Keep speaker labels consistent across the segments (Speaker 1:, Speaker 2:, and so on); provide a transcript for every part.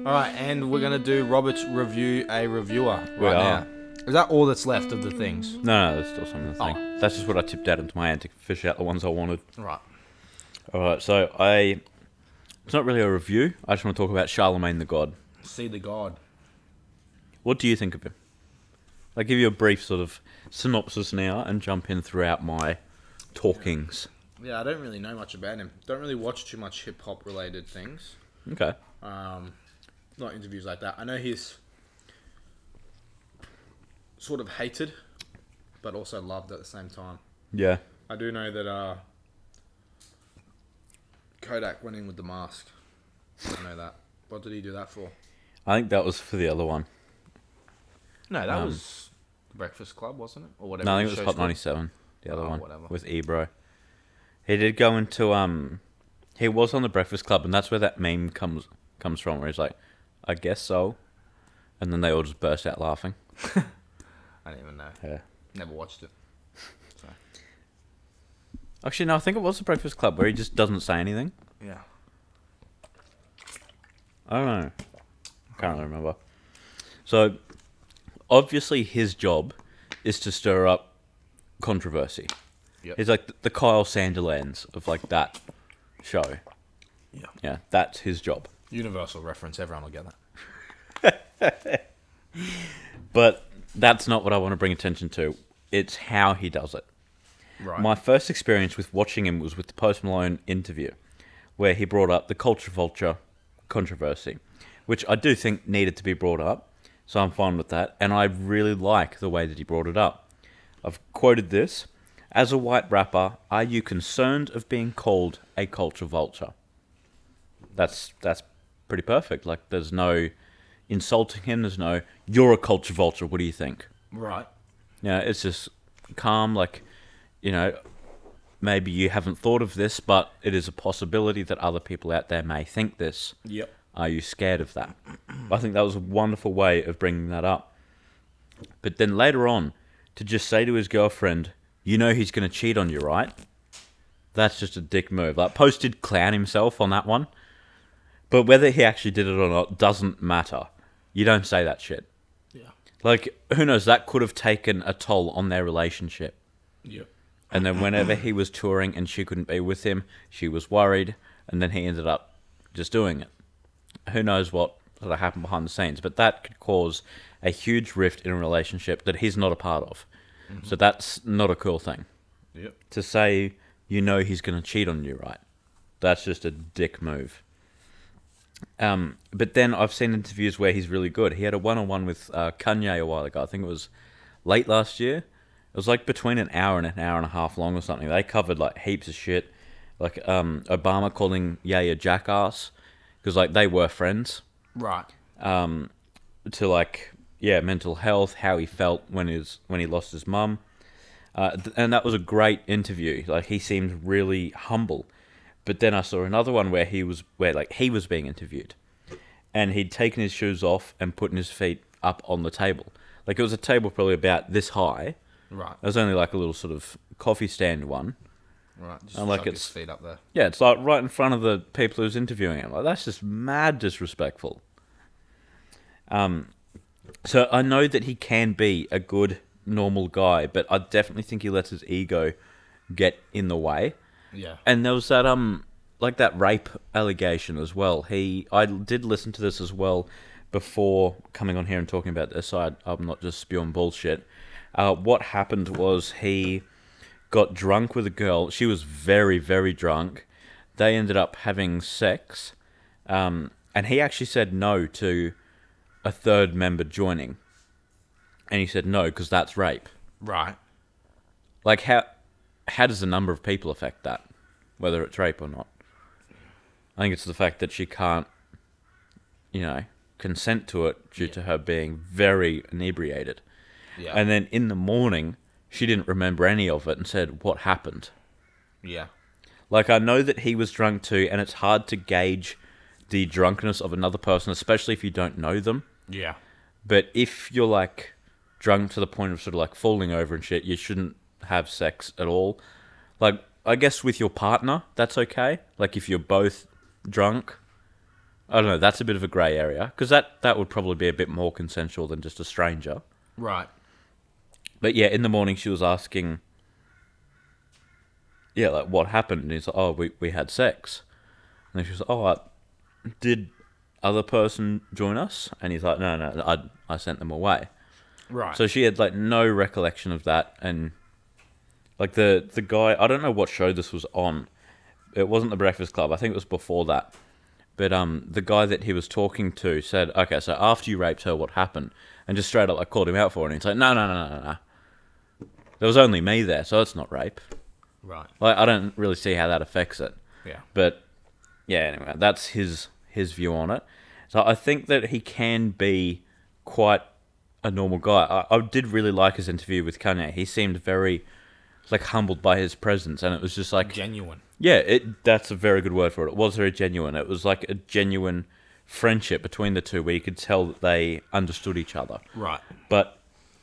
Speaker 1: All right, and we're gonna do Robert's review a reviewer
Speaker 2: We
Speaker 1: right
Speaker 2: are.
Speaker 1: now. Is that all that's left of the things?
Speaker 2: No, there's still some of the thing.
Speaker 1: Oh.
Speaker 2: That's just what I tipped out into my hand to fish out the ones I wanted.
Speaker 1: Right.
Speaker 2: Alright, so it's not really a review. I just want to talk about Charlamagne the God.
Speaker 1: See the God.
Speaker 2: What do you think of him? I'll give you a brief sort of synopsis now and jump in throughout my talkings.
Speaker 1: Yeah, I don't really know much about him. Don't really watch too much hip hop related things.
Speaker 2: Okay.
Speaker 1: Not interviews like that. I know he's sort of hated, but also loved at the same time.
Speaker 2: Yeah.
Speaker 1: I do know that Kodak went in with the mask. I know that. What did he do that for?
Speaker 2: I think that was for the other one.
Speaker 1: No, that was the Breakfast Club, wasn't it? Or whatever.
Speaker 2: No, I think
Speaker 1: the
Speaker 2: it was
Speaker 1: show's
Speaker 2: Hot
Speaker 1: called.
Speaker 2: 97, the other one,
Speaker 1: whatever.
Speaker 2: with Ebro. He did go into, he was on the Breakfast Club, and that's where that meme comes from, where he's like, I guess so. And then they all just burst out laughing.
Speaker 1: I didn't even know.
Speaker 2: Yeah.
Speaker 1: Never watched it. So.
Speaker 2: Actually, no, I think it was the Breakfast Club, where he just doesn't say anything.
Speaker 1: Yeah.
Speaker 2: I don't know. Can't really remember. So, obviously his job is to stir up controversy.
Speaker 1: Yep.
Speaker 2: He's like the Kyle Sandilands of like that show.
Speaker 1: Yeah.
Speaker 2: Yeah, that's his job.
Speaker 1: Universal reference. Everyone will get that.
Speaker 2: But that's not what I want to bring attention to. It's how he does it.
Speaker 1: Right.
Speaker 2: My first experience with watching him was with the Post Malone interview, where he brought up the culture vulture controversy, which I do think needed to be brought up, so I'm fine with that, and I really like the way that he brought it up. I've quoted this: "As a white rapper, are you concerned of being called a culture vulture?" That's pretty perfect. Like, there's no insulting him, there's no, "You're a culture vulture, what do you think?"
Speaker 1: Right.
Speaker 2: Yeah, it's just calm, like, you know, maybe you haven't thought of this, but it is a possibility that other people out there may think this.
Speaker 1: Yep.
Speaker 2: Are you scared of that? I think that was a wonderful way of bringing that up. But then later on, to just say to his girlfriend, you know he's going to cheat on you, right? That's just a dick move. Like, Post did clown himself on that one. But whether he actually did it or not doesn't matter. You don't say that shit.
Speaker 1: Yeah.
Speaker 2: Like, who knows, that could have taken a toll on their relationship.
Speaker 1: Yep.
Speaker 2: And then whenever he was touring and she couldn't be with him, she was worried, and then he ended up just doing it. Who knows what sort of happened behind the scenes, but that could cause a huge rift in a relationship that he's not a part of. Mm-hmm. So that's not a cool thing.
Speaker 1: Yep.
Speaker 2: To say, you know he's going to cheat on you, right? That's just a dick move. But then I've seen interviews where he's really good. He had a one-on-one with Kanye a while ago. I think it was late last year. It was like between an hour and a half long or something. They covered like heaps of shit. Like Obama calling Ye a jackass, because like they were friends.
Speaker 1: Right.
Speaker 2: To like, yeah, mental health, how he felt when he lost his mum. And that was a great interview. Like, he seemed really humble. But then I saw another one where he was being interviewed, and he'd taken his shoes off and putting his feet up on the table. Like, it was a table probably about this high.
Speaker 1: Right.
Speaker 2: It was only like a little sort of coffee stand one.
Speaker 1: Right. Just
Speaker 2: And like,
Speaker 1: chuck
Speaker 2: it's
Speaker 1: his feet up there.
Speaker 2: Yeah, it's like right in front of the people who's interviewing him. Like, that's just mad disrespectful. So I know that he can be a good, normal guy, but I definitely think he lets his ego get in the way.
Speaker 1: Yeah.
Speaker 2: And there was that like that rape allegation as well. I did listen to this as well before coming on here and talking about this. So I'm not just spewing bullshit. What happened was he got drunk with a girl. She was very, very drunk. They ended up having sex, and he actually said no to a third member joining. And he said no because that's rape.
Speaker 1: Right.
Speaker 2: Like, how does the number of people affect that, whether it's rape or not? I think it's the fact that she can't, consent to it due to her being very inebriated.
Speaker 1: Yeah.
Speaker 2: And then in the morning, she didn't remember any of it and said, what happened?
Speaker 1: Yeah.
Speaker 2: Like, I know that he was drunk too, and it's hard to gauge the drunkenness of another person, especially if you don't know them.
Speaker 1: Yeah.
Speaker 2: But if you're, like, drunk to the point of sort of, like, falling over and shit, you shouldn't have sex at all. Like, I guess with your partner, that's okay. Like, if you're both drunk, I don't know. That's a bit of a grey area because that would probably be a bit more consensual than just a stranger.
Speaker 1: Right.
Speaker 2: But yeah, in the morning she was asking, yeah, like what happened, and he's like, oh, we had sex, and then she was like, oh, did other person join us? And he's like, no, I sent them away.
Speaker 1: Right.
Speaker 2: So she had like no recollection of that, and like the guy, I don't know what show this was on. It wasn't The Breakfast Club. I think it was before that. But the guy that he was talking to said, okay, so after you raped her, what happened? And just straight up like called him out for it. And he's like, no. There was only me there, so it's not rape.
Speaker 1: Right.
Speaker 2: Like, I don't really see how that affects it.
Speaker 1: Yeah.
Speaker 2: But yeah, anyway, that's his view on it. So I think that he can be quite a normal guy. I did really like his interview with Kanye. He seemed very like humbled by his presence, and it was just like
Speaker 1: genuine.
Speaker 2: Yeah, that's a very good word for it. It was very genuine. It was like a genuine friendship between the two where you could tell that they understood each other.
Speaker 1: Right.
Speaker 2: But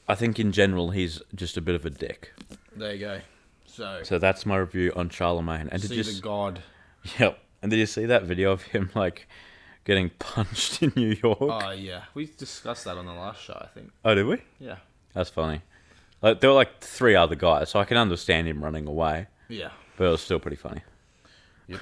Speaker 2: I think in general he's just a bit of a dick.
Speaker 1: There you go.
Speaker 2: So that's my review on Charlamagne. And
Speaker 1: the God.
Speaker 2: Yep. And did you see that video of him like getting punched in New York?
Speaker 1: Oh yeah, we discussed that on the last show, I think.
Speaker 2: Oh, did we?
Speaker 1: Yeah.
Speaker 2: That's funny. Like there were like 3 other guys, so I can understand him running away.
Speaker 1: Yeah.
Speaker 2: But it was still pretty funny.
Speaker 1: Yep.